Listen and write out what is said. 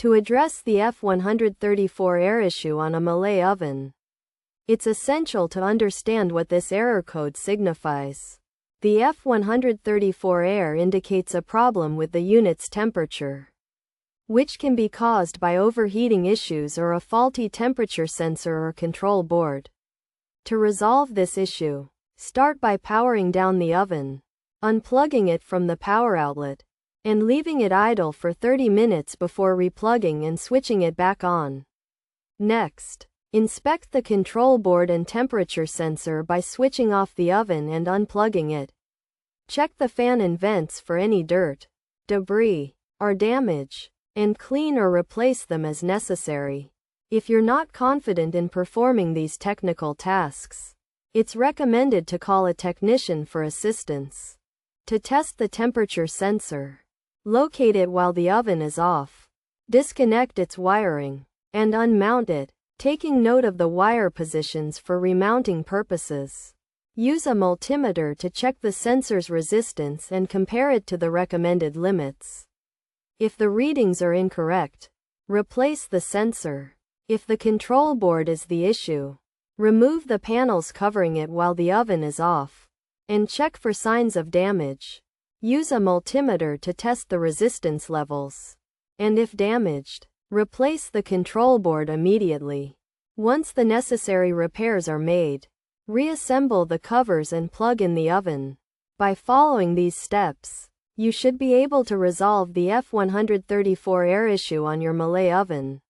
To address the F134 error issue on a Miele oven, it's essential to understand what this error code signifies. The F134 error indicates a problem with the unit's temperature, which can be caused by overheating issues or a faulty temperature sensor or control board. To resolve this issue, start by powering down the oven, unplugging it from the power outlet, and leaving it idle for 30 minutes before replugging and switching it back on. Next, inspect the control board and temperature sensor by switching off the oven and unplugging it. Check the fan and vents for any dirt, debris, or damage, and clean or replace them as necessary. If you're not confident in performing these technical tasks, it's recommended to call a technician for assistance. To test the temperature sensor, locate it while the oven is off, disconnect its wiring, and unmount it, taking note of the wire positions for remounting purposes. Use a multimeter to check the sensor's resistance and compare it to the recommended limits. If the readings are incorrect, replace the sensor. If the control board is the issue, remove the panels covering it while the oven is off, and check for signs of damage. Use a multimeter to test the resistance levels, and if damaged, replace the control board immediately. Once the necessary repairs are made, reassemble the covers and plug in the oven. By following these steps, you should be able to resolve the F134 error issue on your Miele oven.